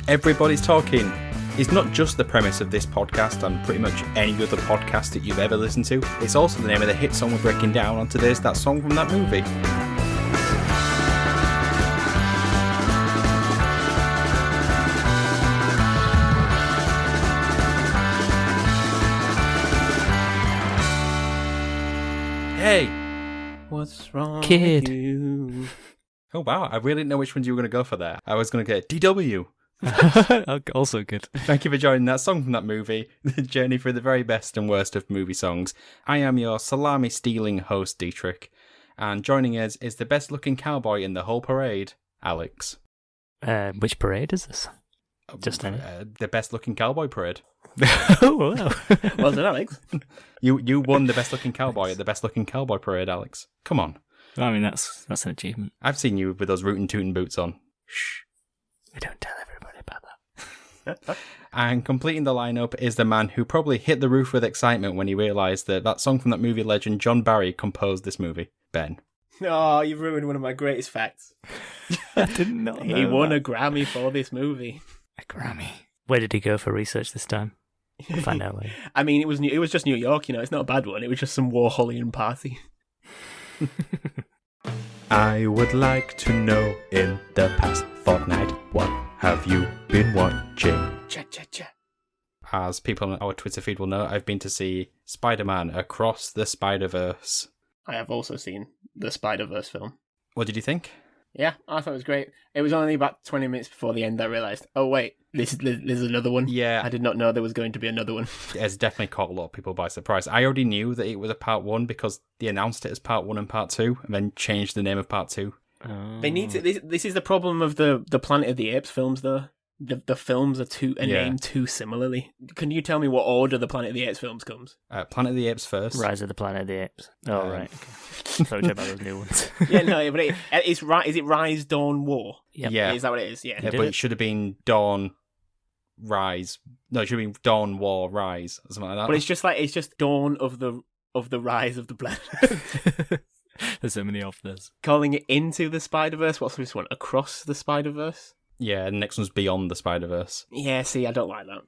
Everybody's Talking is not just the premise of this podcast and pretty much any other podcast that you've ever listened to. It's also the name of the hit song we're breaking down on today's That Song from That Movie. Hey! What's wrong Kid. with you? Oh wow, I really didn't know which ones you were going to go for there. I was going to get DW. Also good. Thank you for joining That Song from That Movie, the journey through the very best and worst of movie songs. I am your salami-stealing host, Dietrich, and joining us is the best-looking cowboy in the whole parade, Alex. Which parade is this? Just any? The best-looking cowboy parade. Oh, wow. Well done, Alex. You won the best-looking cowboy at the best-looking cowboy parade, Alex. Come on. I mean, that's an achievement. I've seen you with those rootin' tootin' boots on. Shh. We don't tell everybody about that. And completing the lineup is the man who probably hit the roof with excitement when he realised that song from that movie legend John Barry composed this movie. Ben. Oh, you've ruined one of my greatest facts. I didn't know He won a Grammy for this movie. A Grammy. Where did he go for research this time? We'll find out later. I mean, it was just New York, you know, it's not a bad one. It was just some Warholian party. I would like to know in the past fortnight, what have you been watching? Cha cha cha. As people on our Twitter feed will know, I've been to see Spider-Man Across the Spider-Verse. I have also seen the Spider-Verse film. What did you think? Yeah, I thought it was great. It was only about 20 minutes before the end I realised, oh wait, there's another one. Yeah. I did not know there was going to be another one. It's definitely caught a lot of people by surprise. I already knew that it was a part one because they announced it as part one and part two, and then changed the name of part two. They need to. This is the problem of the Planet of the Apes films, though. The films are named too similarly. Can you tell me what order the Planet of the Apes films comes? Planet of the Apes first. Rise of the Planet of the Apes. Oh, right. Okay. So about those new ones. Yeah, no, but it's right. Is it Rise, Dawn, War? Yep. Yeah. Is that what it is? Yeah. Yeah, but it should have been Dawn, Rise. No, it should have been Dawn, War, Rise, or something like that. But it's just Dawn of the rise of the planet. There's so many of this. Calling it Into the Spider-Verse. What's this one? Across the Spider-Verse? Yeah, and the next one's Beyond the Spider-Verse. Yeah, see, I don't like that.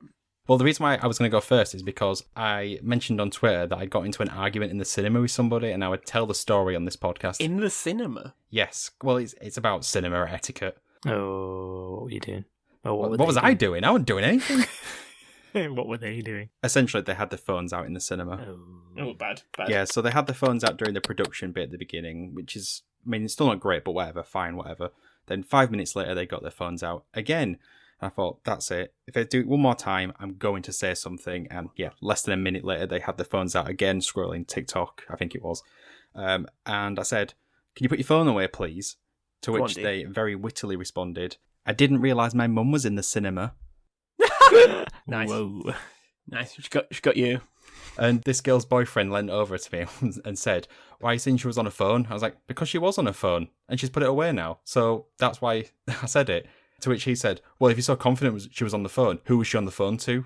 Well, the reason why I was going to go first is because I mentioned on Twitter that I got into an argument in the cinema with somebody, and I would tell the story on this podcast. In the cinema? Yes. Well, it's about cinema etiquette. Oh, what were you doing? Oh, What was I doing? I wasn't doing anything. What were they doing? Essentially, they had the phones out in the cinema. Oh, bad. Yeah, so they had the phones out during the production bit at the beginning, which is, I mean, it's still not great, but whatever, fine, whatever. Then 5 minutes later, they got their phones out again. And I thought, that's it. If they do it one more time, I'm going to say something. And yeah, less than a minute later, they had their phones out again, scrolling TikTok, I think it was. And I said, can you put your phone away, please? To which they very wittily responded, I didn't realise my mum was in the cinema. Nice. Whoa. Nice. She got you. And this girl's boyfriend leant over to me and said, why are you saying she was on her phone? I was like, because she was on her phone and she's put it away now. So that's why I said it. To which he said, well, if you're so confident she was on the phone, who was she on the phone to?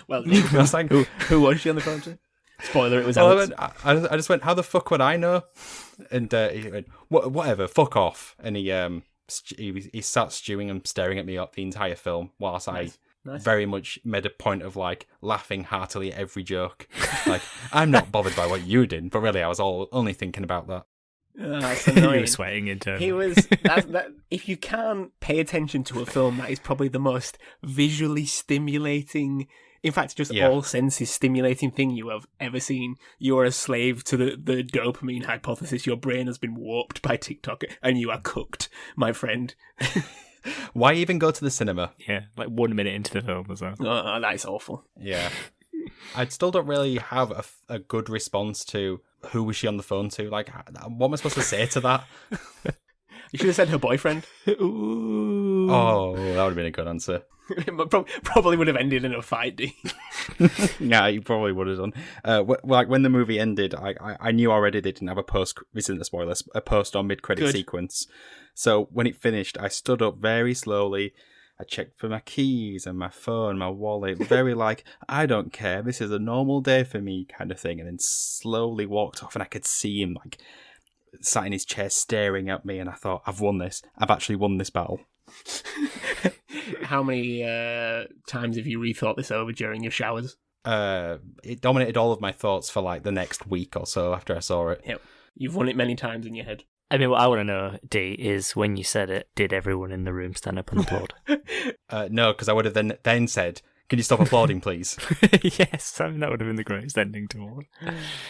Well, I was like, who was she on the phone to? Spoiler, it was Alex. I just went, how the fuck would I know? And he went, whatever, fuck off. And he sat stewing and staring at me up the entire film whilst Nice. I very much made a point of like laughing heartily at every joke. Like, I'm not bothered by what you did, but really I was only thinking about that. That's You annoying. were sweating internally. He was. If you can pay attention to a film, that is probably the most visually stimulating. In fact, just all senses stimulating thing you have ever seen. You are a slave to the dopamine hypothesis. Your brain has been warped by TikTok, and you are cooked, my friend. Why even go to the cinema? Yeah, like 1 minute into the film as well. Oh, that is awful. Yeah. I still don't really have a good response to who was she on the phone to. Like, what am I supposed to say to that? You should have said her boyfriend. Ooh. Oh, that would have been a good answer. Probably would have ended in a fight, D. Yeah, you probably would have done. Like when the movie ended, I knew already they didn't have a post. This isn't a spoiler. A post or mid-credit sequence. So when it finished, I stood up very slowly. I checked for my keys and my phone, my wallet. Very like, I don't care. This is a normal day for me, kind of thing. And then slowly walked off, and I could see him like sat in his chair staring at me, and I thought, I've won this. I've actually won this battle. How many times have you rethought this over during your showers? It dominated all of my thoughts for like the next week or so after I saw it. Yep. You've won it many times in your head. I mean, what I want to know, D, is when you said it, did everyone in the room stand up and applaud? No, because I would have then said, can you stop applauding, please? Yes, I mean, that would have been the greatest ending to all.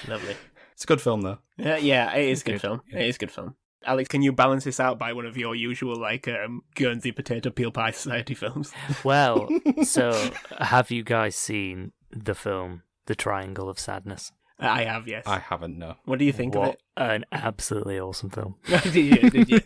Lovely. It's a good film, though. Yeah, it is a good film. It is a good film. Alex, can you balance this out by one of your usual, like, Guernsey Potato Peel Pie Society films? Well, so have you guys seen the film The Triangle of Sadness? I have, yes. I haven't, no. What do you think of it? An absolutely awesome film. Did you?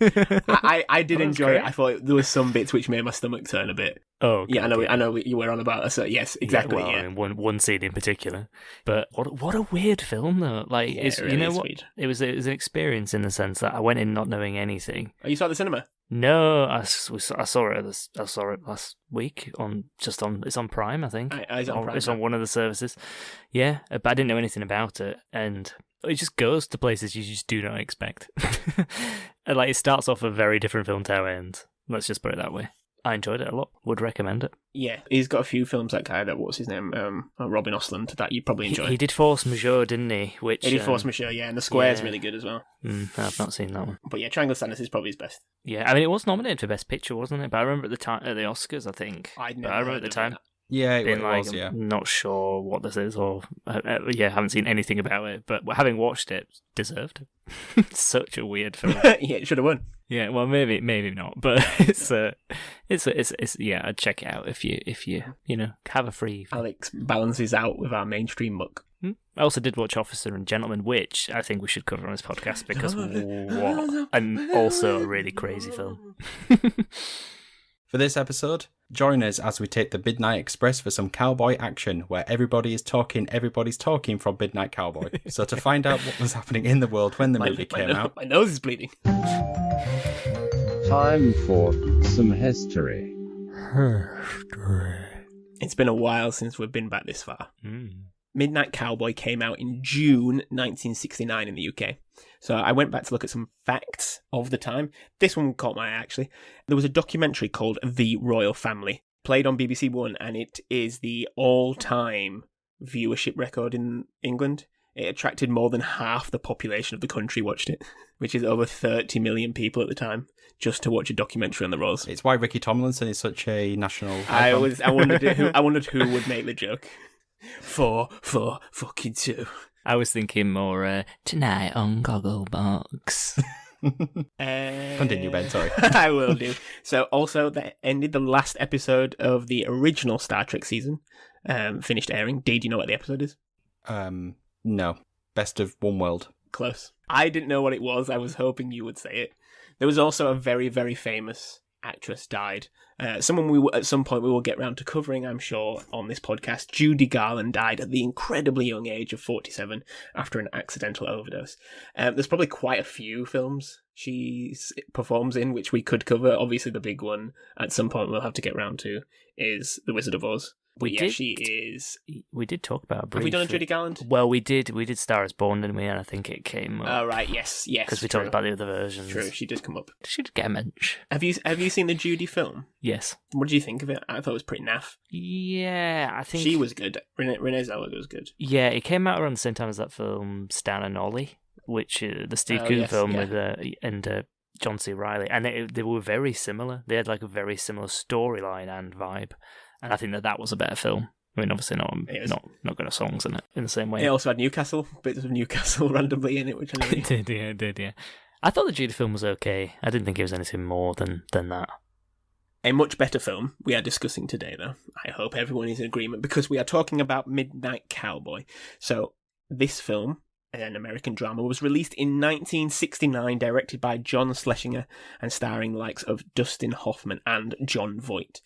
I did enjoy great. it. I thought there were some bits which made my stomach turn a bit. Oh, okay, yeah, I know what you were on about. So yes, exactly. Yeah, well, yeah. I mean, one scene in particular. But what a weird film though. Like, Yeah, it's, it really you know is what? weird. It was an experience in the sense that I went in not knowing anything. Oh, you saw it at the cinema? No, I saw it last week it's on Prime, I think. It's on Prime. It's on one of the services. Yeah, but I didn't know anything about it, and it just goes to places you just do not expect. And, like, it starts off a very different film to how it ends. Let's just put it that way. I enjoyed it a lot. Would recommend it. Yeah, he's got a few films, that guy, what's his name? Robin Osland, that you probably enjoy. He did Force Majeure, didn't he? He did Force Majeure, yeah, and The Square's really good as well. I've not seen that one. But yeah, Triangle of Sadness is probably his best. Yeah, I mean, it was nominated for Best Picture, wasn't it? But I remember at the time, at the Oscars, I think. I remember at the time. Yeah, it being like, was, yeah. I'm not sure what this is, or haven't seen anything about it. But having watched it, deserved it. Such a weird film. Yeah, it should have won. Yeah, well, maybe not, but it's yeah. I'd check it out if you have a free. Alex balances out with our mainstream muck. I also did watch Officer and Gentleman, which I think we should cover on this podcast because and also a really crazy film. For this episode, join us as we take the Midnight Express for some cowboy action, where everybody's talking from Midnight Cowboy. So to find out what was happening in the world when the movie came out... My nose is bleeding. Time for some history. It's been a while since we've been back this far. Midnight Cowboy came out in June 1969 in the UK. So I went back to look at some facts of the time. This one caught my eye, actually. There was a documentary called The Royal Family, played on BBC One, and it is the all-time viewership record in England. It attracted more than half the population of the country watched it, which is over 30 million people at the time, just to watch a documentary on the Royals. It's why Ricky Tomlinson is such a national icon. I wondered who would make the joke. For fucking two. I was thinking more tonight on Gogglebox. Continue, Ben, sorry. I will do. So also that ended the last episode of the original Star Trek season. Finished airing. Dee, do you know what the episode is? No. Best of One World. Close. I didn't know what it was. I was hoping you would say it. There was also a very, very famous actress died. Someone at some point we will get round to covering, I'm sure, on this podcast. Judy Garland died at the incredibly young age of 47 after an accidental overdose. There's probably quite a few films she performs in which we could cover. Obviously, the big one at some point we'll have to get round to is The Wizard of Oz. We did talk about it briefly. Have we done a Judy Garland? Well, we did Star is Born, didn't we? And I think it came up. Oh, right, yes. Because we talked about the other versions. True, she did come up. She did get a mention. Have you seen the Judy film? Yes. What did you think of it? I thought it was pretty naff. Yeah, I think... She was good. Renee Zellweger was good. Yeah, it came out around the same time as that film Stan and Ollie, which the Steve Coon film with John C. Reilly. And they were very similar. They had like a very similar storyline and vibe. And I think that was a better film. I mean, obviously not good at songs in it in the same way. It also had Newcastle, bits of Newcastle randomly in it, which I know. It did, yeah. I thought the Judy film was okay. I didn't think it was anything more than that. A much better film we are discussing today, though. I hope everyone is in agreement, because we are talking about Midnight Cowboy. So, this film, an American drama, was released in 1969, directed by John Schlesinger, and starring the likes of Dustin Hoffman and Jon Voight.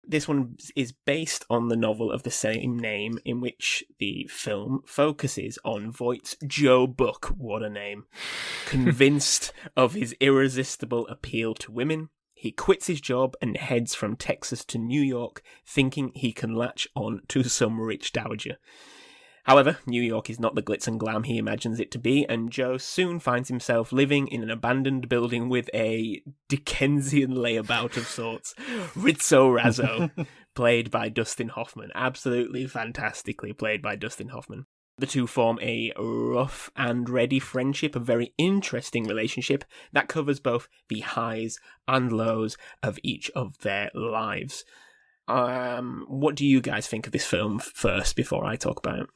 This one is based on the novel of the same name, in which the film focuses on Voight's Joe Buck, what a name, convinced of his irresistible appeal to women. He quits his job and heads from Texas to New York, thinking he can latch on to some rich dowager. However, New York is not the glitz and glam he imagines it to be, and Joe soon finds himself living in an abandoned building with a Dickensian layabout of sorts. Rizzo Razzo, played by Dustin Hoffman. Absolutely fantastically played by Dustin Hoffman. The two form a rough and ready friendship, a very interesting relationship that covers both the highs and lows of each of their lives. What do you guys think of this film first before I talk about it?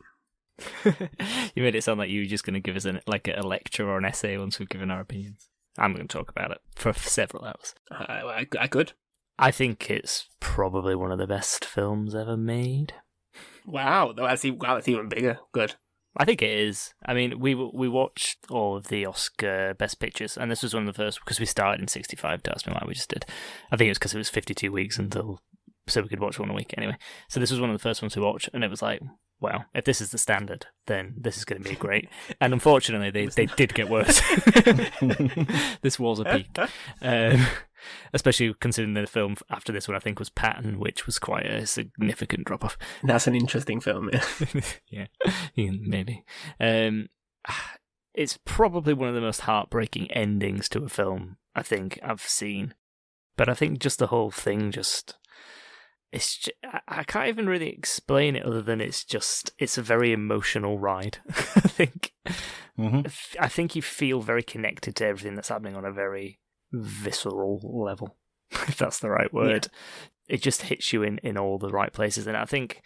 You made it sound like you were just going to give us a lecture or an essay once we've given our opinions. I'm going to talk about it for several hours. I could. I think it's probably one of the best films ever made. Wow, that's even bigger. Good. I think it is. I mean, we watched all of the Oscar Best Pictures, and this was one of the first, because we started in 65, to ask me why we just did. I think it was because it was 52 weeks so we could watch one a week anyway. So this was one of the first ones we watched, and it was like, well, if this is the standard, then this is going to be great. And unfortunately, they did get worse. This was a peak. Especially considering the film after this one, I think, was Patton, which was quite a significant drop-off. That's an interesting film, yeah. Yeah, maybe. It's probably one of the most heartbreaking endings to a film I think I've seen. But I think just the whole thing I can't even really explain it other than it's a very emotional ride. I think you feel very connected to everything that's happening on a very visceral level, if that's the right word. Yeah. It just hits you in all the right places, and I think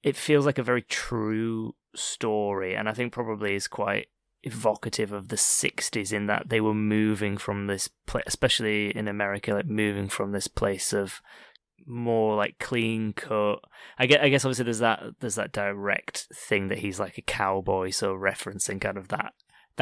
it feels like a very true story, and I think probably is quite evocative of the 60s in that they were moving from this place, especially in America, like moving from this place of more like clean cut. I guess obviously there's that direct thing that he's like a cowboy, so referencing kind of that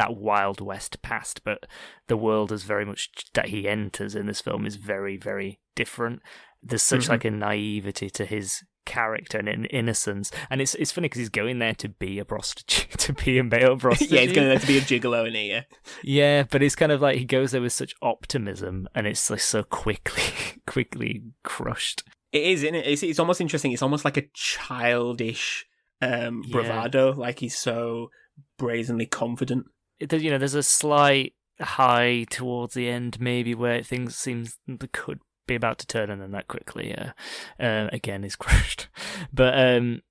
Wild West past, but the world is very much that he enters in this film is very, very different. There's such like a naivety to his character and an innocence, and it's funny because he's going there to be a prostitute, to be a male prostitute. Yeah, he's going there to be a gigolo in here. Yeah, but it's kind of like he goes there with such optimism, and it's like so quickly crushed. It is, isn't it? It's almost interesting. It's almost like a childish bravado. Like he's so brazenly confident. There's a slight high towards the end, maybe, where things seems they could be about to turn, and then that quickly again is crushed. But I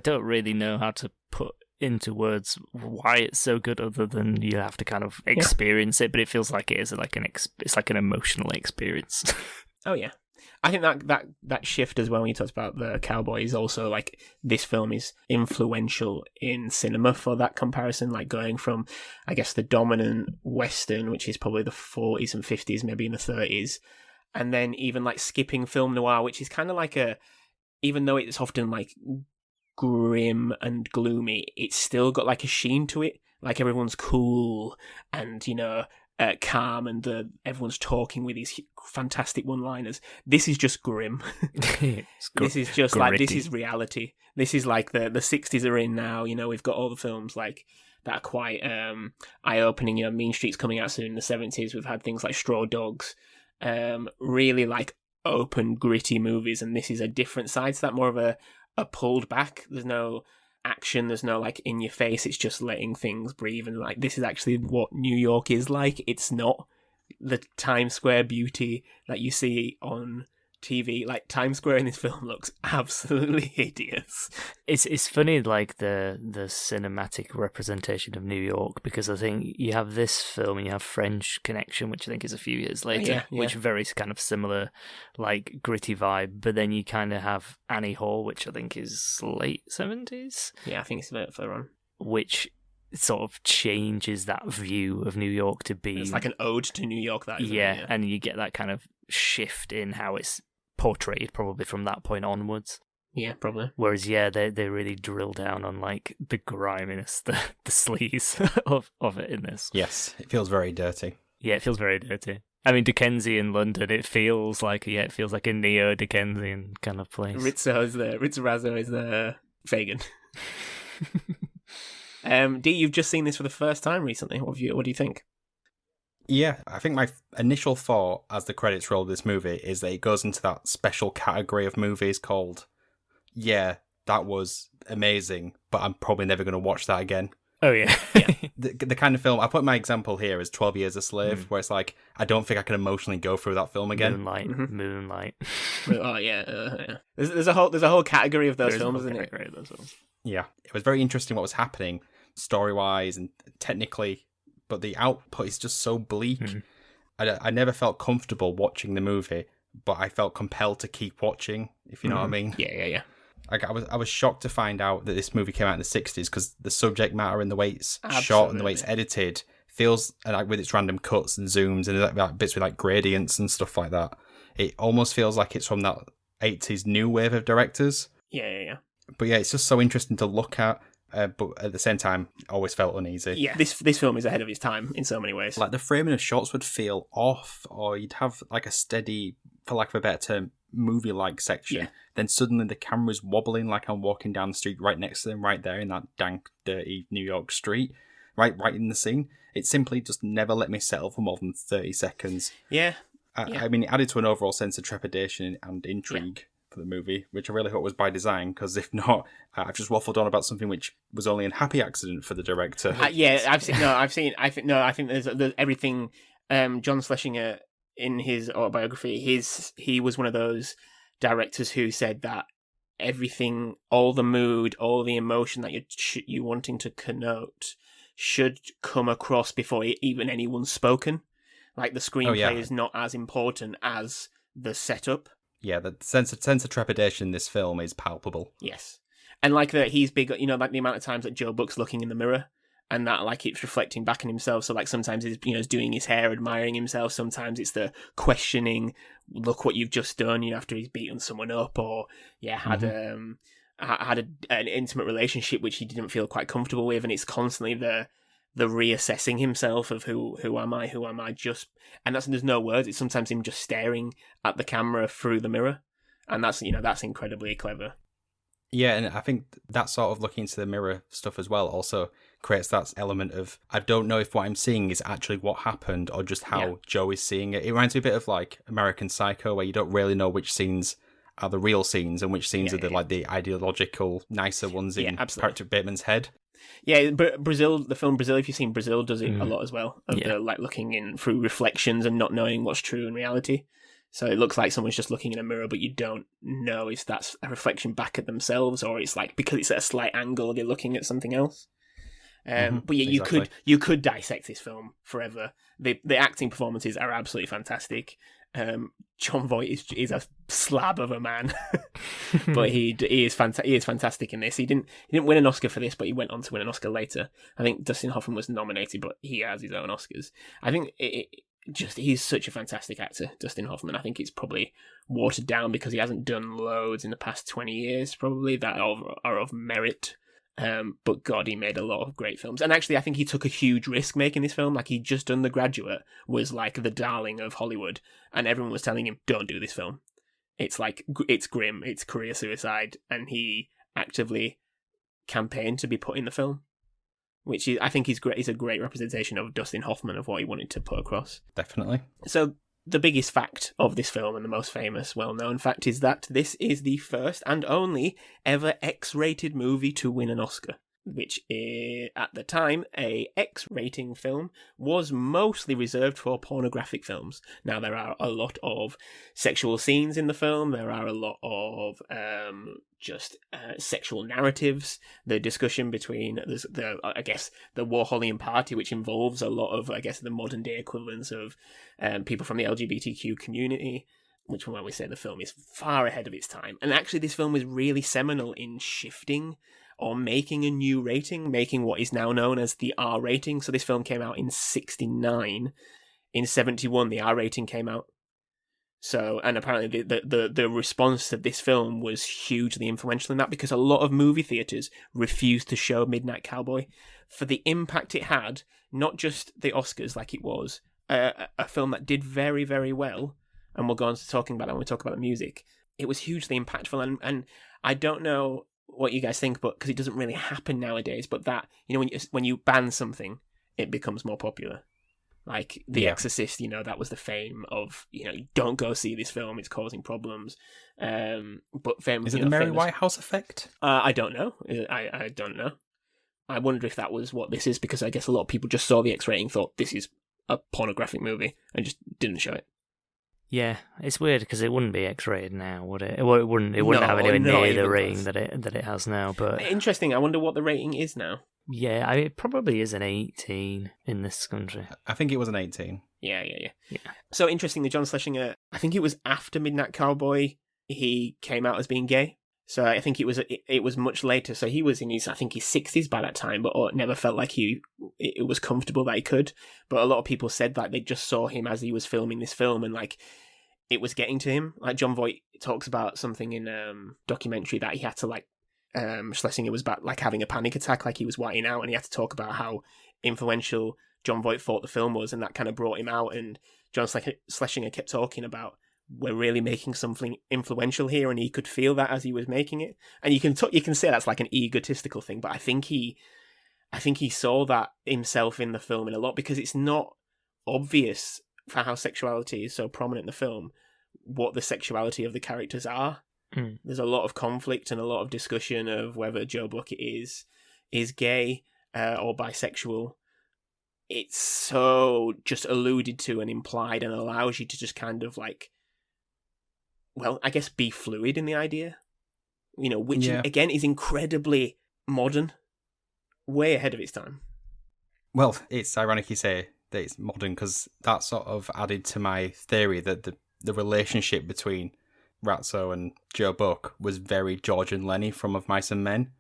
don't really know how to put into words why it's so good, other than you have to kind of experience it. But it feels like it is it's like an emotional experience. Oh yeah, I think that shift as well when you talked about the Cowboy is also like this film is influential in cinema for that comparison, like going from I guess the dominant Western, which is probably the 40s and 50s, maybe in the 30s. And then even like skipping film noir, which is kind of like even though it's often like grim and gloomy, it's still got like a sheen to it. Like everyone's cool and, calm, and everyone's talking with these fantastic one-liners. This is just grim. This is just gritty. Like, this is reality. This is like the 60s are in now. We've got all the films like that are quite eye-opening. Mean Street's coming out soon in the 70s. We've had things like Straw Dogs. Really like open, gritty movies, and this is a different side to that, more of a pulled back. There's no action, there's no like in your face, it's just letting things breathe, and like this is actually what New York is like. It's not the Times Square beauty that you see on TV. Like Times Square in this film looks absolutely hideous. It's funny, like the cinematic representation of New York, because I think you have this film and you have French Connection, which I think is a few years later, which very kind of similar, like gritty vibe. But then you kind of have Annie Hall, which I think is late 70s. Yeah, I think it's a bit further on. Which sort of changes that view of New York to be... It's like an ode to New York, that is. Yeah, and you get that kind of shift in how it's portrayed probably from that point onwards. Yeah, probably. Whereas, they really drill down on like the griminess, the sleaze of it in this. Yes, it feels very dirty. Yeah, it feels very dirty. I mean, Dickensian London, it feels like a neo-Dickensian kind of place. Rizzo Razzo is the Fagin. Dee, you've just seen this for the first time recently. What do you think? Yeah, I think my initial thought as the credits roll of this movie is that it goes into that special category of movies called, that was amazing, but I'm probably never going to watch that again. Oh, yeah. The kind of film, I put my example here as 12 Years a Slave, where it's like, I don't think I can emotionally go through that film again. Moonlight. Oh, yeah. There's a whole category of those films, isn't it? Yeah. It was very interesting what was happening, story-wise and technically, but the output is just so bleak. I never felt comfortable watching the movie, but I felt compelled to keep watching, if you know what I mean. Yeah. Like I was shocked to find out that this movie came out in the 60s because the subject matter and the way it's shot and the way it's edited feels like with its random cuts and zooms and like bits with like gradients and stuff like that. It almost feels like it's from that 80s new wave of directors. Yeah. But yeah, it's just so interesting to look at. But at the same time, always felt uneasy. Yeah, this film is ahead of its time in so many ways. Like the framing of shots would feel off, or you'd have like a steady, for lack of a better term, movie-like section. Yeah. Then suddenly the camera's wobbling like I'm walking down the street right next to them, right there in that dank, dirty New York street, right in the scene. It simply just never let me settle for more than 30 seconds. Yeah. I mean, it added to an overall sense of trepidation and intrigue. For the movie, which I really hope was by design, because if not, I've just waffled on about something which was only a happy accident for the director. I think there's everything. John Schlesinger, in his autobiography, he was one of those directors who said that everything, all the mood, all the emotion that you wanting to connote should come across before even anyone's spoken. Like the screenplay is not as important as the setup. Yeah, the sense of trepidation in this film is palpable. Yes. And like that he's big, like the amount of times that Joe Buck's looking in the mirror and that like it's reflecting back on himself. So like sometimes he's, he's doing his hair, admiring himself. Sometimes it's the questioning, look what you've just done, after he's beaten someone up or had an intimate relationship which he didn't feel quite comfortable with. And it's constantly the reassessing himself of who am I just, and there's no words. It's sometimes him just staring at the camera through the mirror, and that's incredibly clever. Yeah, and I think that sort of looking into the mirror stuff as well also creates that element of I don't know if what I'm seeing is actually what happened or just how Joe is seeing it. It reminds me a bit of like American Psycho, where you don't really know which scenes are the real scenes and which scenes are the ideological nicer ones in character Bateman's head. Yeah, but the film Brazil, if you've seen Brazil, does it a lot as well. Of the like looking in through reflections and not knowing what's true in reality. So it looks like someone's just looking in a mirror, but you don't know if that's a reflection back at themselves or it's like because it's at a slight angle, they're looking at something else. But yeah, exactly. you could dissect this film forever. The acting performances are absolutely fantastic. Jon Voight is a slab of a man, but he is fantastic in this. He didn't win an Oscar for this, but he went on to win an Oscar later. I think Dustin Hoffman was nominated, but he has his own Oscars. I think he's such a fantastic actor, Dustin Hoffman. I think it's probably watered down because he hasn't done loads in the past 20 years, probably, that are of merit. But God, he made a lot of great films. And actually, I think he took a huge risk making this film. Like, he'd just done The Graduate, was like the darling of Hollywood, and everyone was telling him, don't do this film. It's like, it's grim, it's career suicide, and he actively campaigned to be put in the film, which I think is great. He's a great representation of Dustin Hoffman, of what he wanted to put across. Definitely. So the biggest fact of this film, and the most famous, well-known fact, is that this is the first and only ever X-rated movie to win an Oscar, which at the time, a X-rating film was mostly reserved for pornographic films. Now, there are a lot of sexual scenes in the film. There are a lot of sexual narratives. The discussion between the Warholian party, which involves a lot of, the modern day equivalents of people from the LGBTQ community, which when we say the film is far ahead of its time. And actually, this film was really seminal in shifting or making a new rating, making what is now known as the R rating. So this film came out in 1969. In 1971, the R rating came out. So, and apparently the response to this film was hugely influential in that, because a lot of movie theatres refused to show Midnight Cowboy for the impact it had, not just the Oscars like it was, a film that did very, very well, and we'll go on to talking about that when we talk about the music. It was hugely impactful, and I don't know what you guys think, but because it doesn't really happen nowadays, but that, when you ban something, it becomes more popular. Like The Exorcist, that was the fame of, don't go see this film, it's causing problems. But famous, is it the Mary Whitehouse effect? I don't know. I don't know. I wonder if that was what this is, because I guess a lot of people just saw the X rating, thought this is a pornographic movie, and just didn't show it. Yeah, it's weird because it wouldn't be X-rated now, would it? It wouldn't have anywhere near the rating that it has now. But interesting. I wonder what the rating is now. Yeah, it probably is an 18 in this country. I think it was an 18. Yeah. So interestingly, John Schlesinger, I think it was after Midnight Cowboy, he came out as being gay. So I think it was much later. So he was in his 60s by that time, but never felt like it was comfortable that he could. But a lot of people said that they just saw him as he was filming this film, and like it was getting to him. Like John Voight talks about something in documentary that he had to Schlesinger was back, like having a panic attack, like he was whiting out, and he had to talk about how influential John Voight thought the film was, and that kind of brought him out. And John Schlesinger kept talking about, we're really making something influential here, and he could feel that as he was making it. And you can say that's like an egotistical thing, but I think he saw that himself in the film in a lot, because it's not obvious for how sexuality is so prominent in the film what the sexuality of the characters are. There's a lot of conflict and a lot of discussion of whether Joe Bucket is gay or bisexual. It's so just alluded to and implied, and allows you to just kind of like, well, I guess be fluid in the idea, which again is incredibly modern, way ahead of its time. Well, it's ironic you say that it's modern, because that sort of added to my theory that the relationship between Ratso and Joe Buck was very George and Lenny from Of Mice and Men.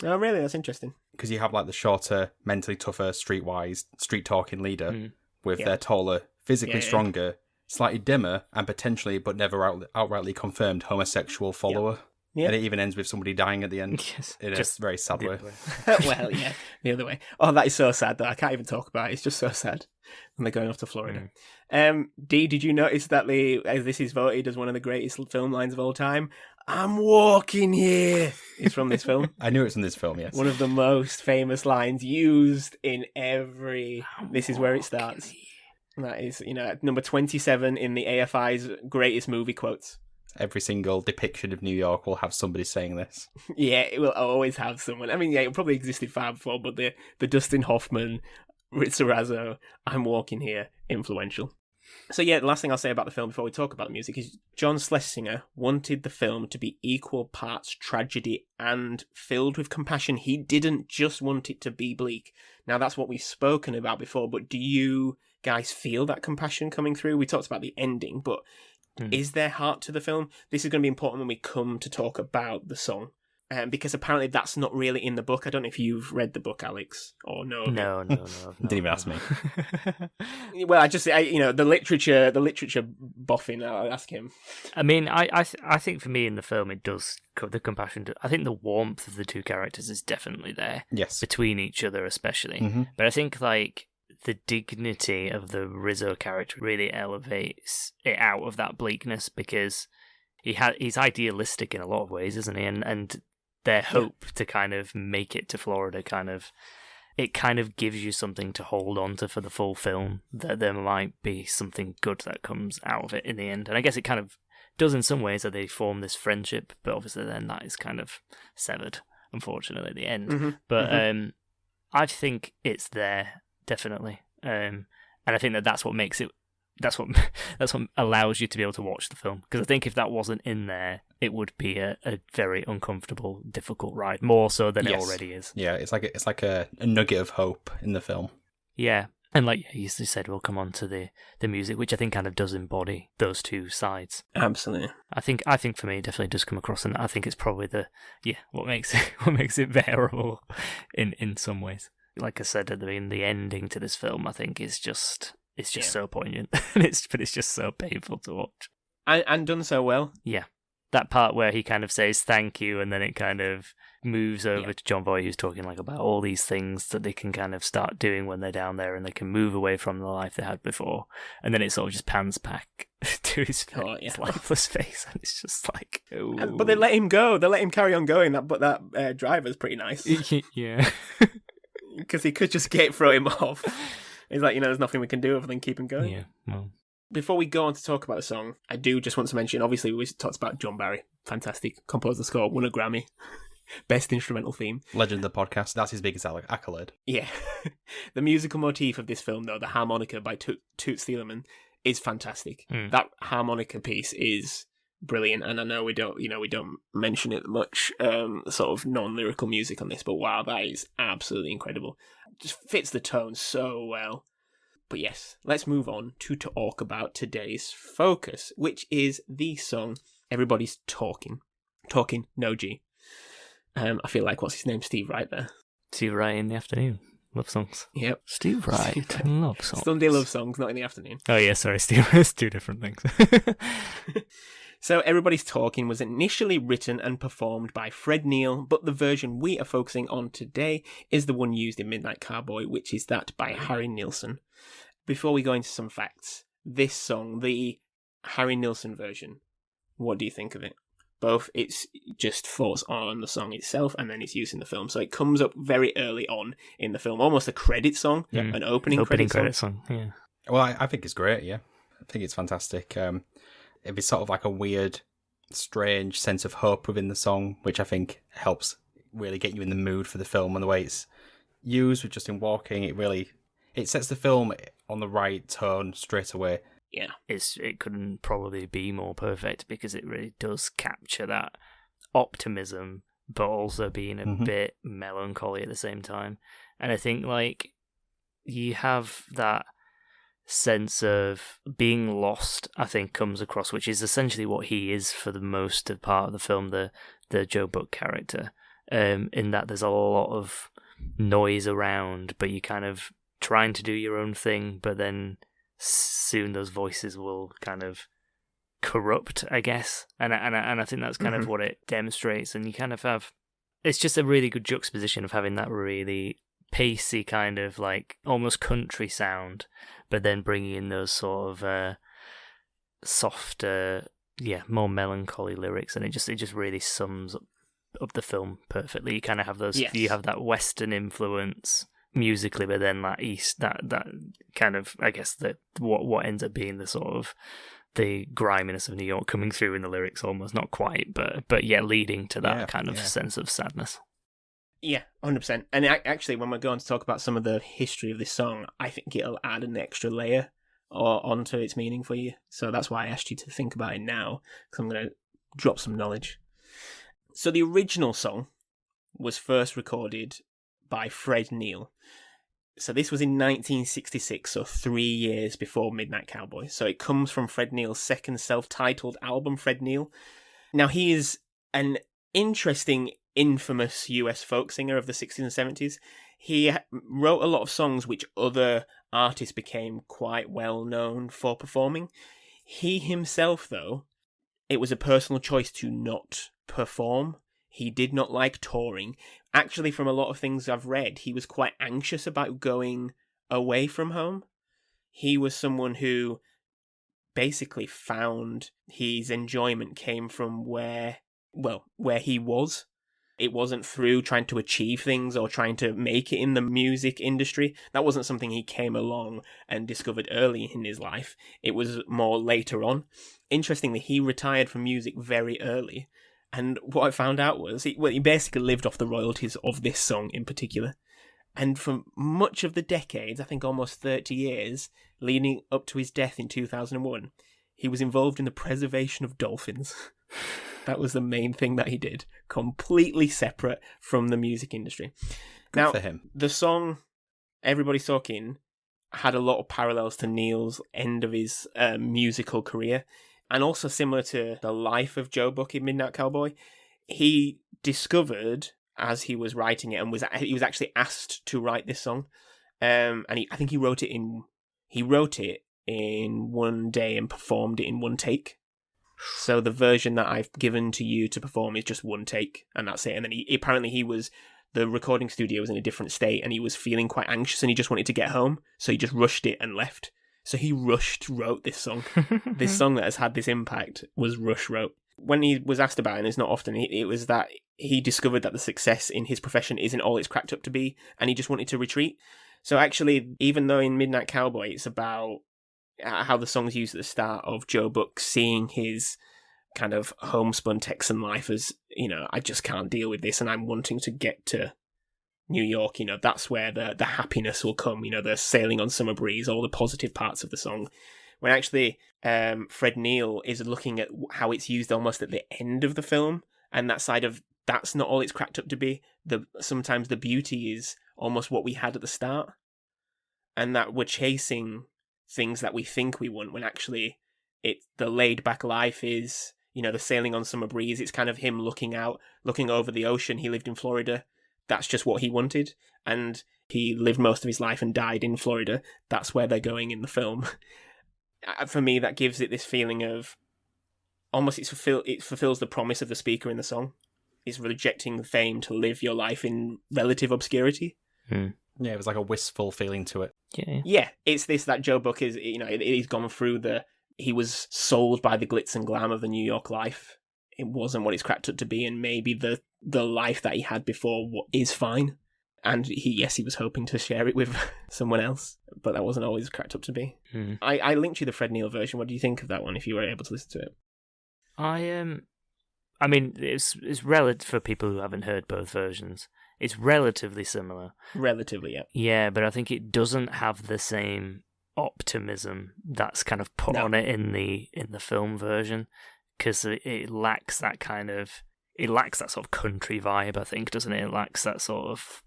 Oh, really? That's interesting. Because you have like the shorter, mentally tougher, street-talking leader with their taller, physically stronger, slightly dimmer, and potentially, but never outrightly confirmed, homosexual follower. Yeah. And it even ends with somebody dying at the end in a very sad way. Well, yeah, the other way. Oh, that is so sad, though. I can't even talk about it. It's just so sad when they're going off to Florida. Dee, did you notice that this is voted as one of the greatest film lines of all time? I'm walking here. It's from this film. I knew it's from this film, yes. One of the most famous lines used in every... This is where it starts. That is, number 27 in the AFI's greatest movie quotes. Every single depiction of New York will have somebody saying this. Yeah, it will always have someone. I mean, it probably existed far before, but the Dustin Hoffman, Rizzo, I'm walking here, influential. So yeah, the last thing I'll say about the film before we talk about the music is John Schlesinger wanted the film to be equal parts tragedy and filled with compassion. He didn't just want it to be bleak. Now, that's what we've spoken about before, but do you guys feel that compassion coming through? We talked about the ending, but is there heart to the film? This is going to be important when we come to talk about the song. Because apparently that's not really in the book. I don't know if you've read the book, Alex, or no. No. Didn't even ask me. Well, the literature boffin. I'll ask him. I mean, I think for me in the film it does cover the compassion. I think the warmth of the two characters is definitely there. Yes. Between each other, especially. Mm-hmm. But I think like the dignity of the Rizzo character really elevates it out of that bleakness, because he's idealistic in a lot of ways, isn't he? And their hope to kind of make it to Florida it kind of gives you something to hold on to for the full film, that there might be something good that comes out of it in the end. And I guess it kind of does in some ways, that they form this friendship, but obviously then that is kind of severed, unfortunately, at the end. Mm-hmm. But I think it's there, definitely. And I think that's what makes it, that's what allows you to be able to watch the film. Because I think if that wasn't in there, it would be a very uncomfortable, difficult ride, more so than it already is. Yeah, it's like a nugget of hope in the film. Yeah, and like you said, we'll come on to the music, which I think kind of does embody those two sides. Absolutely. I think for me, it definitely does come across, and I think it's probably what makes it bearable in some ways. Like I said at the beginning, the ending to this film, I think, is just. It's just so poignant, but it's just so painful to watch. And done so well. Yeah. That part where he kind of says thank you, and then it kind of moves over to John Voight, who's talking like about all these things that they can kind of start doing when they're down there, and they can move away from the life they had before. And then it sort of just pans back to his lifeless face, and it's just like... Ooh. But they let him go. They let him carry on going. That driver's pretty nice. Yeah. Because he could just throw him off. It's like, there's nothing we can do other than keep him going. Yeah, well. Before we go on to talk about the song, I do just want to mention, obviously, we talked about John Barry. Fantastic. Composed the score, won a Grammy. Best instrumental theme. Legend of the podcast. That's his biggest accolade. Yeah. The musical motif of this film, though, the harmonica by Toots Thielemans, is fantastic. That harmonica piece is brilliant, and I know we don't mention it much, sort of non-lyrical music on this, but wow, that is absolutely incredible. Just fits the tone so well. But yes, let's move on to talk about today's focus, which is the song Everybody's Talking. Talking, no G. I feel like, what's his name? Steve Wright there. Steve Wright in the afternoon. Love songs. Yep. Steve Wright. Love songs. Sunday love songs, not in the afternoon. Oh yeah, sorry, Steve. It's two different things. So Everybody's Talking was initially written and performed by Fred Neil, but the version we are focusing on today is the one used in Midnight Cowboy, which is that by Harry Nilsson. Before we go into some facts, this song, the Harry Nilsson version, what do you think of it? Both, it's just thoughts on the song itself, and then it's used in the film. So it comes up very early on in the film, almost a credit song, an opening credit song. Yeah. Well, I think it's great, yeah. I think it's fantastic. It's sort of like a weird, strange sense of hope within the song, which I think helps really get you in the mood for the film. And the way it's used with Justin Walking, it sets the film on the right tone straight away. Yeah, it couldn't probably be more perfect because it really does capture that optimism, but also being a bit melancholy at the same time. And I think like you have that sense of being lost, I think, comes across, which is essentially what he is for the most of part of the film, the Joe Buck character, in that there's a lot of noise around, but you kind of trying to do your own thing, but then soon those voices will kind of corrupt, I guess, and I think that's kind of what it demonstrates. And you kind of have, it's just a really good juxtaposition of having that really pacey kind of like almost country sound, but then bringing in those sort of softer, more melancholy lyrics, and it just really sums up the film perfectly. You kind of have those, you have that Western influence musically, but then that that kind of, I guess, that what ends up being the sort of the griminess of New York coming through in the lyrics, almost, not quite, but yeah, leading to that kind of sense of sadness. Yeah, 100%. And actually, when we're going to talk about some of the history of this song, I think it'll add an extra layer onto its meaning for you. So that's why I asked you to think about it now, because I'm going to drop some knowledge. So the original song was first recorded by Fred Neil. So this was in 1966, so 3 years before Midnight Cowboy. So it comes from Fred Neil's second self-titled album, Fred Neil. Now, he is an interesting, infamous US folk singer of the 60s and 70s. He wrote a lot of songs which other artists became quite well known for performing. He himself, though, it was a personal choice to not perform. He did not like touring. Actually, from a lot of things I've read, he was quite anxious about going away from home. He was someone who basically found his enjoyment came from where he was. It wasn't through trying to achieve things or trying to make it in the music industry. That wasn't something he came along and discovered early in his life. It was more later on. Interestingly, he retired from music very early. And what I found out was, he basically lived off the royalties of this song in particular. And for much of the decades, I think almost 30 years, leading up to his death in 2001, he was involved in the preservation of dolphins. That was the main thing that he did, completely separate from the music industry. Good for him. The song Everybody's Talking had a lot of parallels to Neil's end of his musical career. And also similar to the life of Joe Buck in Midnight Cowboy, he discovered as he was writing it, and he was actually asked to write this song, and I think he wrote it in one day and performed it in one take. So the version that I've given to you to perform is just one take, and that's it. And then the recording studio was in a different state, and he was feeling quite anxious, and he just wanted to get home, so he just rushed it and left. So he wrote this song. This song that has had this impact was wrote. When he was asked about it, and it's not often, it was that he discovered that the success in his profession isn't all it's cracked up to be, and he just wanted to retreat. So actually, even though in Midnight Cowboy it's about how the song's used at the start of Joe Buck seeing his kind of homespun Texan life as, I just can't deal with this and I'm wanting to get to New York, that's where the happiness will come, the sailing on summer breeze, all the positive parts of the song. When actually Fred Neil is looking at how it's used almost at the end of the film, and that side of that's not all it's cracked up to be. Sometimes the beauty is almost what we had at the start, and that we're chasing things that we think we want when actually the laid back life is, the sailing on summer breeze. It's kind of him looking over the ocean. He lived in Florida. That's just what he wanted, and he lived most of his life and died in Florida. That's where they're going in the film. For me, that gives it this feeling of almost it fulfills the promise of the speaker in the song. It's rejecting fame to live your life in relative obscurity. Yeah, it was like a wistful feeling to it. Yeah, it's that Joe Buck is, he's gone through he was sold by the glitz and glam of the New York life. It wasn't what it's cracked up to be, and maybe the life that he had before is fine. And he was hoping to share it with someone else, but that wasn't always cracked up to be. I linked you the Fred Neil version. What do you think of that one, if you were able to listen to it? I mean, it's relative for people who haven't heard both versions. It's relatively similar. Relatively, yeah. Yeah, but I think it doesn't have the same optimism that's kind of put on it in the film version, because it lacks that sort of country vibe, I think, doesn't it? It lacks that sort of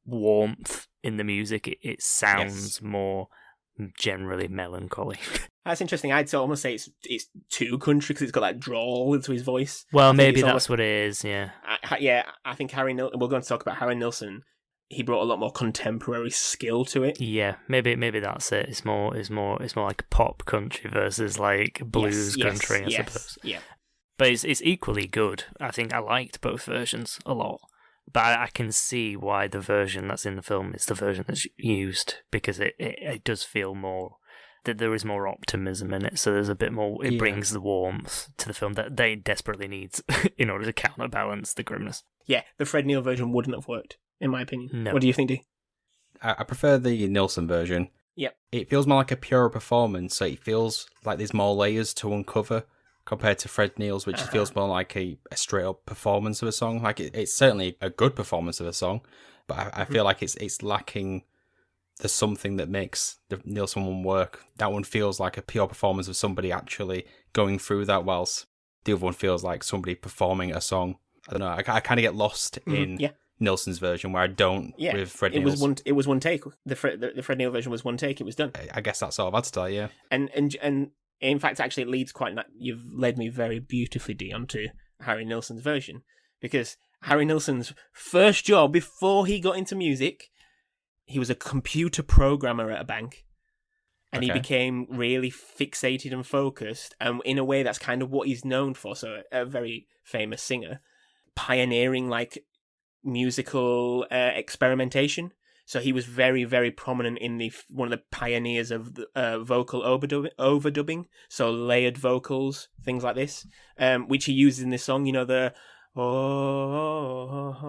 warmth in the music. It sounds more generally melancholy. That's interesting. I'd almost say it's too country because it's got that drawl into his voice. Well, maybe that's what it is. Yeah. I think Harry Nilsson. We're going to talk about Harry Nilsson. He brought a lot more contemporary skill to it. Yeah, maybe that's it. It's more like pop country versus like blues country, I suppose. Yeah. But it's equally good. I think I liked both versions a lot. But I can see why the version that's in the film is the version that's used, because it does feel more that there is more optimism in it. So there's a bit more. It brings the warmth to the film that they desperately needs in order to counterbalance the grimness. Yeah, the Fred Neil version wouldn't have worked, in my opinion. No. What do you think, Dee? I prefer the Nilsson version. Yep. It feels more like a pure performance, so it feels like there's more layers to uncover compared to Fred Neil's, which feels more like a straight-up performance of a song. Like it's certainly a good performance of a song, but I feel like it's lacking the something that makes the Nilsson one work. That one feels like a pure performance of somebody actually going through that, whilst the other one feels like somebody performing a song. I don't know. I kind of get lost in Nilsson's version, where I don't with Fred Neil's. It was one take. The Fred Neil version was one take. It was done. I guess that's all I've had to tell you. And in fact, actually, it leads you've led me very beautifully, Dee, onto Harry Nilsson's version, because Harry Nilsson's first job before he got into music, he was a computer programmer at a bank, and he became really fixated and focused, and in a way that's kind of what he's known for. So a very famous singer, pioneering like musical experimentation. So he was very, very prominent in one of the pioneers of the, vocal overdubbing, so layered vocals, things like this, which he uses in this song. The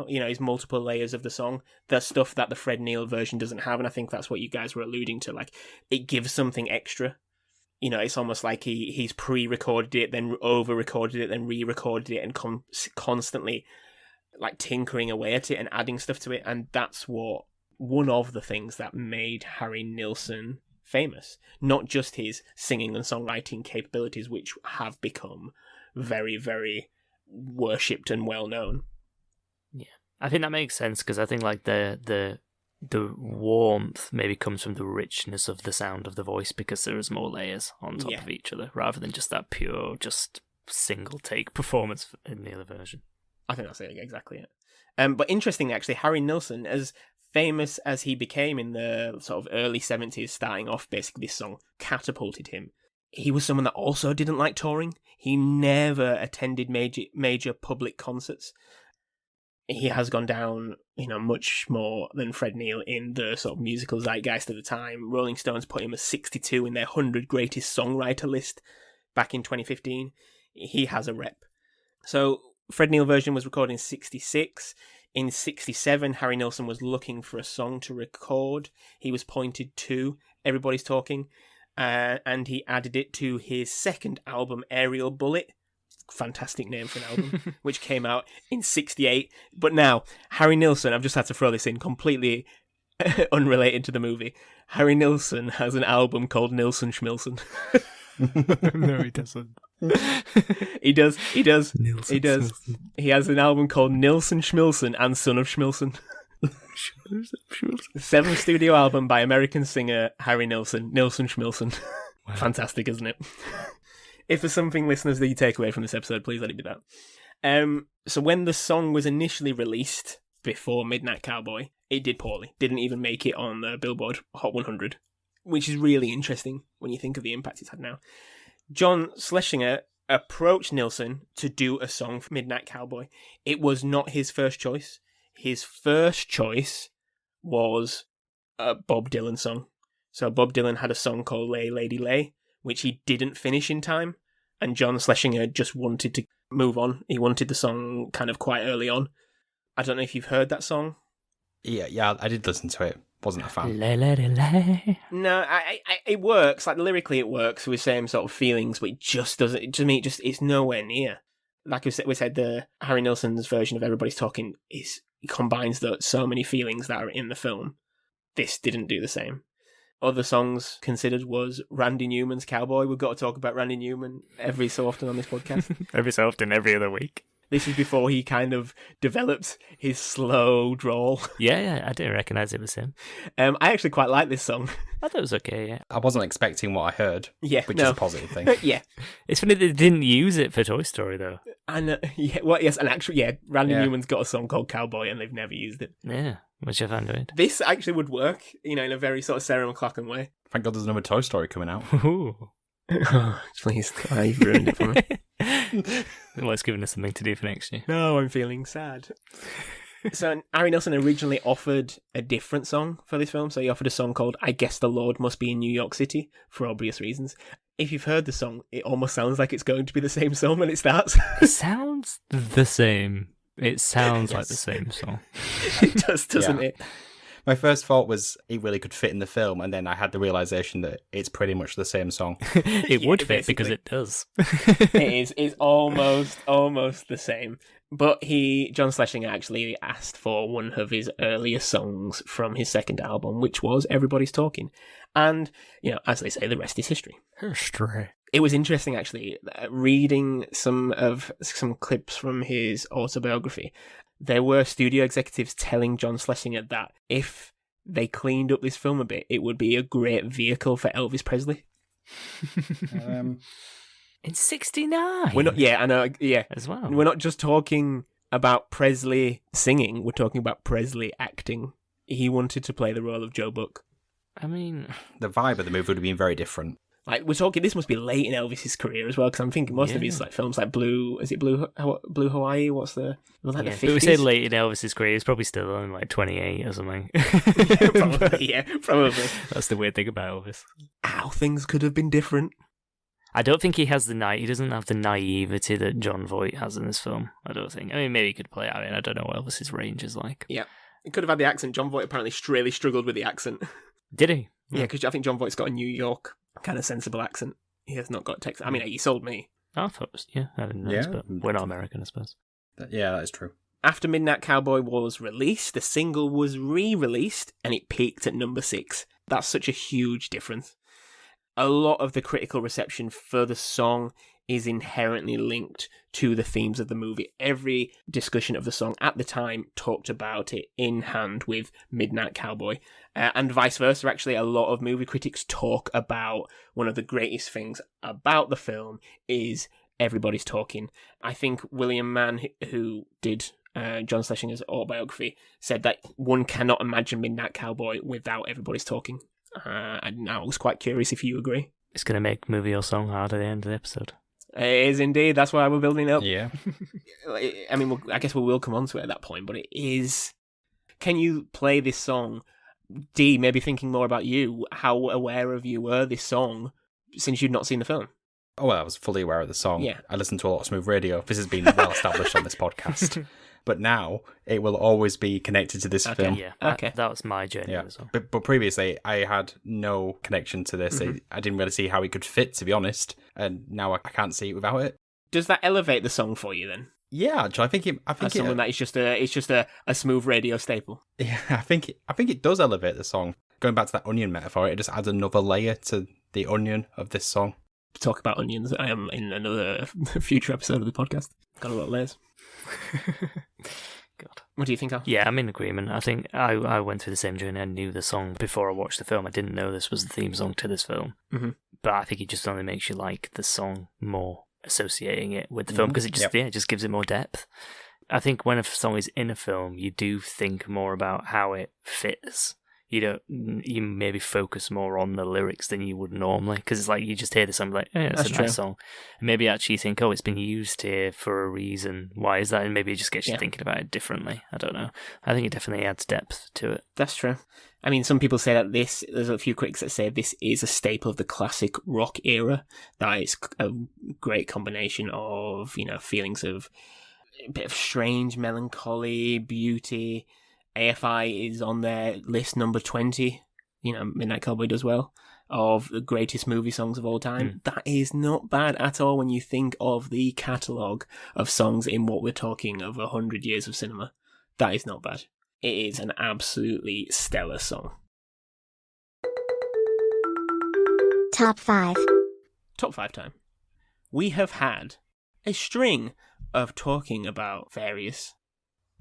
his multiple layers of the song, the stuff that the Fred Neil version doesn't have, and I think that's what you guys were alluding to. Like, it gives something extra. It's almost like he's pre-recorded it, then over-recorded it, then re-recorded it, and constantly like tinkering away at it and adding stuff to it, and that's one of the things that made Harry Nilsson famous. Not just his singing and songwriting capabilities, which have become very, very worshipped and well known. Yeah, I think that makes sense, because I think like the warmth maybe comes from the richness of the sound of the voice, because there is more layers on top of each other, rather than just that pure, just single take performance in the other version. I think that's exactly it. But interestingly, actually, Harry Nilsson, as famous as he became in the sort of early 70s, starting off basically this song catapulted him. He was someone that also didn't like touring. He never attended major public concerts. He has gone down, much more than Fred Neil in the sort of musical zeitgeist at the time. Rolling Stones put him as 62 in their 100 greatest songwriter list back in 2015. He has a rep. So Fred Neil version was recorded in 66. In 1967, Harry Nilsson was looking for a song to record. He was pointed to Everybody's Talking, and he added it to his second album, Aerial Bullet. Fantastic name for an album, which came out in 1968. But now, Harry Nilsson, I've just had to throw this in, completely unrelated to the movie. Harry Nilsson has an album called Nilsson Schmilsson. No, he doesn't. He does. Nilsson He does. Schmilsson. He has an album called Nilsson Schmilsson and Son of Schmilsson. 7th studio album by American singer Harry Nilsson, Nilsson Schmilsson. Wow. Fantastic, isn't it? If there's something, listeners, that you take away from this episode, please let it be that. So when the song was initially released before Midnight Cowboy, it did poorly. Didn't even make it on the Billboard Hot 100, which is really interesting when you think of the impact it's had now. John Schlesinger approached Nilsson to do a song for Midnight Cowboy. It was not his first choice. His first choice was a Bob Dylan song. So Bob Dylan had a song called Lay Lady Lay, which he didn't finish in time, and John Schlesinger just wanted to move on. He wanted the song kind of quite early on. I don't know if you've heard that song. Yeah, I did listen to it. Wasn't a fan. Lay, lady, lay. No, it works. Like, lyrically, it works with same sort of feelings, but it just doesn't. To me, it's nowhere near. Like we said, the Harry Nilsson's version of Everybody's Talking combines so many feelings that are in the film. This didn't do the same. Other songs considered was Randy Newman's Cowboy. We've got to talk about Randy Newman every so often on this podcast. Every so often, every other week. This is before he kind of developed his slow drawl. Yeah, I didn't recognise it was him. I actually quite like this song. I thought it was okay, yeah. I wasn't expecting what I heard, which is a positive thing. Yeah. It's funny they didn't use it for Toy Story, though. And Randy Newman's got a song called Cowboy, and they've never used it. Yeah, which I found weird. This actually would work, in a very sort of Sarah McLachlan way. Thank God there's another Toy Story coming out. Ooh. Oh, please. You've ruined it for me. Well, it's given us something to do for next year. No, I'm feeling sad. So Harry Nilsson originally offered a different song for this film. So he offered a song called I Guess the Lord Must Be in New York City, for obvious reasons. If you've heard the song, it almost sounds like it's going to be the same song when it starts. It sounds the same. It sounds like the same song. It does, doesn't it? My first thought was it really could fit in the film, and then I had the realisation that it's pretty much the same song. It would fit because it does. It is. It's almost the same. But John Schlesinger actually asked for one of his earlier songs from his second album, which was Everybody's Talking. And, as they say, the rest is history. History. It was interesting, actually, reading some clips from his autobiography. There were studio executives telling John Schlesinger that if they cleaned up this film a bit, it would be a great vehicle for Elvis Presley. In 1969? We're not, I know, as well. We're not just talking about Presley singing, we're talking about Presley acting. He wanted to play the role of Joe Buck. I mean, the vibe of the movie would have been very different. Like, we're talking, this must be late in Elvis's career as well, because I'm thinking most of his films like Blue Hawaii? What's the 50s? But we say late in Elvis's career, he's probably still on 28 or something. Probably. That's the weird thing about Elvis. How things could have been different. I don't think he doesn't have the naivety that John Voight has in this film. I don't think. I mean, maybe he could play out. I don't know what Elvis's range is like. Yeah. He could have had the accent. John Voight apparently really struggled with the accent. Did he? Yeah, because I think John Voight's got a New York kind of sensible accent. He has not got Texas. I mean, he sold me. I thought it was, I didn't know, but we're not American, I suppose. Yeah, that is true. After Midnight Cowboy was released, the single was re-released, and it peaked at number 6. That's such a huge difference. A lot of the critical reception for the song is inherently linked to the themes of the movie. Every discussion of the song at the time talked about it in hand with Midnight Cowboy. And vice versa, actually, a lot of movie critics talk about one of the greatest things about the film is Everybody's Talking. I think William Mann, who did John Schlesinger's autobiography, said that one cannot imagine Midnight Cowboy without Everybody's Talking. And I was quite curious if you agree. It's going to make movie or song hard at the end of the episode. It is indeed. That's why we're building it up. Yeah. I mean, I guess we will come on to it at that point, but it is... Can you play this song? D, maybe thinking more about you, how aware of you were this song since you'd not seen the film? Oh, well, I was fully aware of the song. Yeah. I listened to a lot of smooth radio. This has been well established on this podcast. but now it will always be connected to this film. Yeah, okay. That was my journey as well. But previously, I had no connection to this. I didn't really see how it could fit, to be honest, and now I can't see it without it. Does that elevate the song for you then? Yeah, actually, I think something that is just a smooth radio staple. Yeah, I think it does elevate the song. Going back to that onion metaphor, it just adds another layer to the onion of this song. Talk about onions. I am in another future episode of the podcast. Got a lot of layers. God. What do you think, Al? Yeah, I'm in agreement. I think I went through the same journey. I knew the song before I watched the film. I didn't know this was the theme song to this film. Mm-hmm. But I think it just only makes you like the song more, associating it with the film, because it just gives it more depth. I think when a song is in a film, you do think more about how it fits. You maybe focus more on the lyrics than you would normally, because it's like you just hear the song like, it's a nice song, and maybe actually think, it's been used here for a reason. Why is that? And maybe it just gets you thinking about it differently. I don't know. I think it definitely adds depth to it. That's true. I mean, some people say that there's a few critics that say this is a staple of the classic rock era, that it's a great combination of, feelings of a bit of strange melancholy, beauty. AFI is on their list number 20, Midnight Cowboy does well, of the greatest movie songs of all time. That is not bad at all when you think of the catalogue of songs in what we're talking of 100 years of cinema. That is not bad. It is an absolutely stellar song. Top 5. Top 5 time. We have had a string of talking about various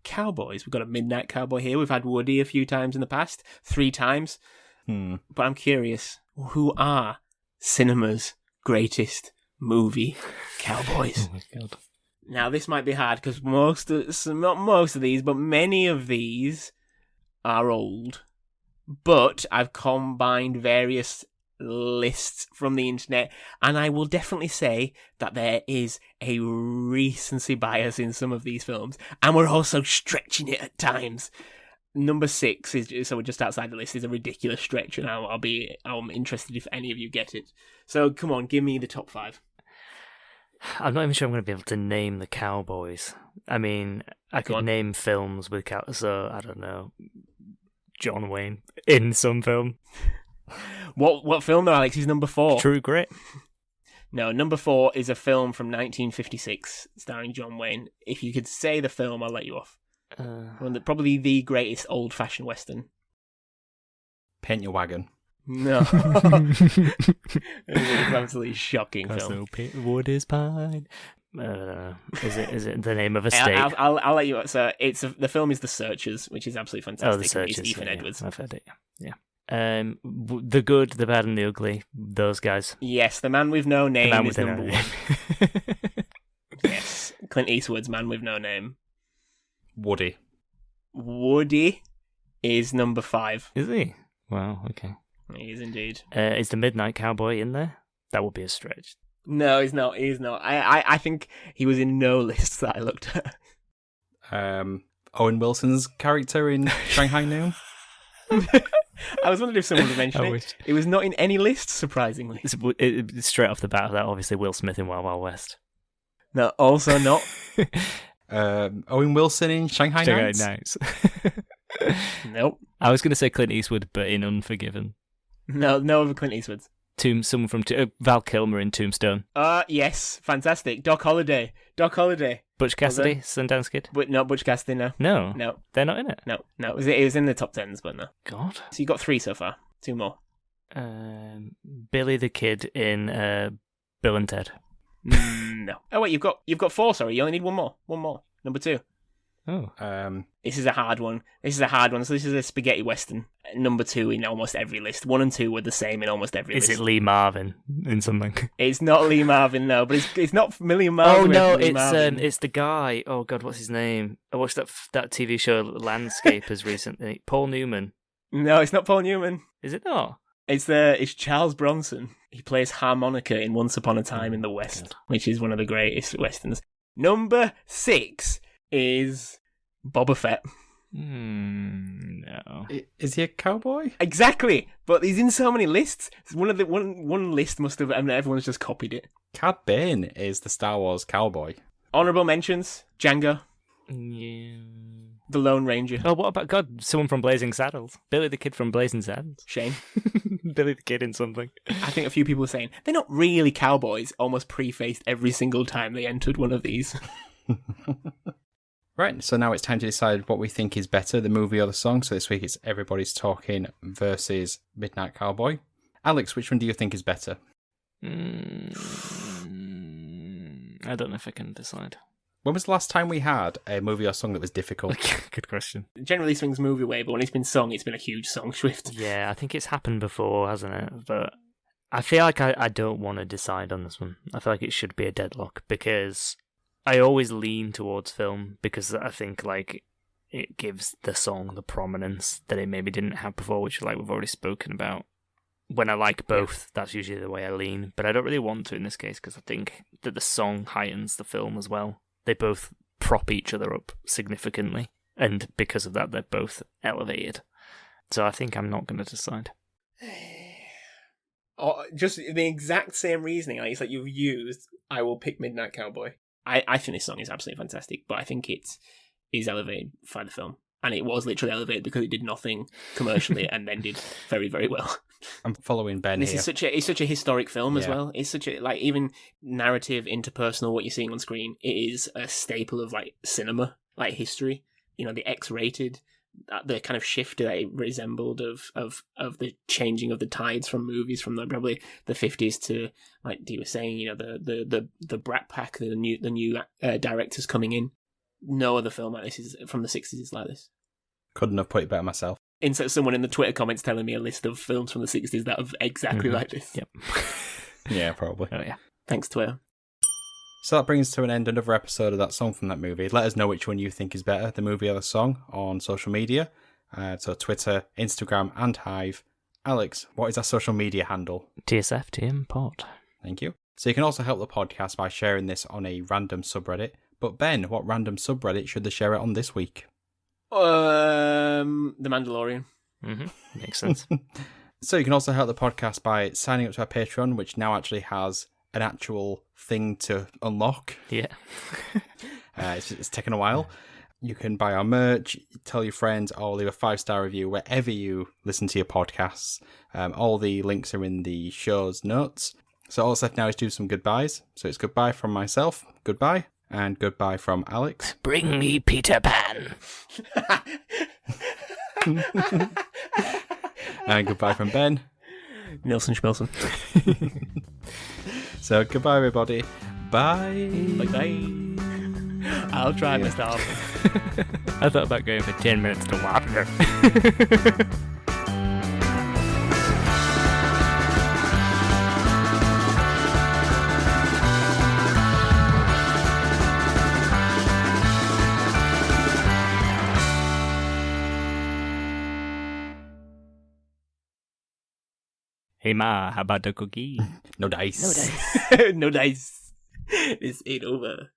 cowboys. We've got a Midnight Cowboy here. We've had Woody a few times in the past, 3 times. But I'm curious, who are cinema's greatest movie cowboys? Oh my God. Now, this might be hard because not most of these, but many of these are old. But I've combined various lists from the internet, and I will definitely say that there is a recency bias in some of these films, and we're also stretching it at times. Number 6 so we're just outside the list, is a ridiculous stretch, and I'm interested if any of you get it. So come on, give me the top 5. I'm not even sure I'm going to be able to name the Cowboys. I mean, I could name films with so I don't know, John Wayne in some film. What film though, Alex? Is number 4? True Grit. No, number 4 is a film from 1956 starring John Wayne. If you could say the film, I'll let you off. Probably the greatest old-fashioned Western. Paint Your Wagon. No. It's an absolutely shocking film. Wood is pine. Is it the name of a state? I'll let you. So the film is The Searchers, which is absolutely fantastic. Oh, The Searchers. It's Ethan Edwards. I've heard it. Yeah. The Good, the Bad, and the Ugly. Those guys. Yes, The Man with No Name is number 1. Yes, Clint Eastwood's Man with No Name. Woody is number 5. Is he? Wow. Okay. He is indeed. Is the Midnight Cowboy in there? That would be a stretch. No, he's not. He's not. I think he was in no lists that I looked at. Owen Wilson's character in Shanghai Noon. I was wondering if someone would mention it. It was not in any list, surprisingly. It's straight off the bat of that, obviously, Will Smith in Wild Wild West. No, also not. Owen Wilson in Shanghai Nights. Nope. I was going to say Clint Eastwood, but in Unforgiven. No other Clint Eastwoods. Someone from Val Kilmer in Tombstone. Yes, fantastic. Doc Holliday. Butch Cassidy, Sundance Kid. But not Butch Cassidy, no. No. They're not in it? No. It was in the top 10s, but no. God. So you got 3 so far. 2 more. Billy the Kid in Bill and Ted. No. Oh wait, you've got 4, sorry. You only need one more. Number 2. Oh. This is a hard one. So this is a spaghetti western. Number 2 in almost every list. 1 and 2 were the same in almost every list. Is it Lee Marvin in something? It's not Lee Marvin, no. But it's not Million Miles. Oh no, it's the guy. Oh God, what's his name? I watched that TV show Landscapers recently. Paul Newman. No, it's not Paul Newman. Is it not? It's Charles Bronson. He plays harmonica in Once Upon a Time in the West, which is one of the greatest westerns. Number 6 is Boba Fett. No. Is he a cowboy? Exactly, but he's in so many lists. One list must have, everyone's just copied it. Cad Bane is the Star Wars cowboy. Honourable mentions: Django, Yeah. The Lone Ranger. Oh, what about God? Someone from Blazing Saddles. Billy the Kid from Blazing Saddles. Shane. Billy the Kid in something. I think a few people were saying they're not really cowboys. Almost prefaced every single time they entered one of these. Right, so now it's time to decide what we think is better, the movie or the song. So this week it's Everybody's Talking versus Midnight Cowboy. Alex, which one do you think is better? I don't know if I can decide. When was the last time we had a movie or song that was difficult? Good question. It generally swings movie way, but when it's been sung, it's been a huge song shift. Yeah, I think it's happened before, hasn't it? But I feel like I don't want to decide on this one. I feel like it should be a deadlock because I always lean towards film because I think like it gives the song the prominence that it maybe didn't have before, which like we've already spoken about. When I like both, that's usually the way I lean, but I don't really want to in this case because I think that the song heightens the film as well. They both prop each other up significantly, and because of that, they're both elevated. So I think I'm not going to decide. Just the exact same reasoning, like, it's like you've used, I will pick Midnight Cowboy. I think this song is absolutely fantastic, but I think it is elevated by the film. And it was literally elevated because it did nothing commercially and then did very, very well. I'm following Ben here. It's such a historic film as well. It's such a, like, even narrative, interpersonal, what you're seeing on screen, it is a staple of, like, cinema, like, history. You know, the X-rated, the kind of shift that it resembled of the changing of the tides from movies from probably the 50s to, like you were saying, you know, the Brat Pack, the new directors coming in. No other film like this is from the 60s is like this. Couldn't have put it better myself. Insert someone in the Twitter comments telling me a list of films from the 60s that are exactly like this. Yep. Yeah, probably. Oh, yeah. Thanks, Twitter. So that brings to an end another episode of That Song from That Movie. Let us know which one you think is better, the movie or the song, on social media. So Twitter, Instagram, and Hive. Alex, what is our social media handle? TSFTMPod. Thank you. So you can also help the podcast by sharing this on a random subreddit. But Ben, what random subreddit should they share it on this week? The Mandalorian. Mm-hmm. Makes sense. So you can also help the podcast by signing up to our Patreon, which now actually has an actual thing to unlock. Yeah. It's taken a while. You can buy our merch, tell your friends, or leave a 5-star review wherever you listen to your podcasts. All the links are in the show's notes. So all that's left now is do some goodbyes. So it's goodbye from myself, goodbye, and goodbye from Alex. Bring me Peter Pan. And goodbye from Ben. Nilsson Schmilson. So goodbye, everybody. Bye. Bye. I'll try, Mr. Harper. I thought about going for 10 minutes to water. Hey Ma, how about the cookie? No dice. No dice. No dice. This ain't over.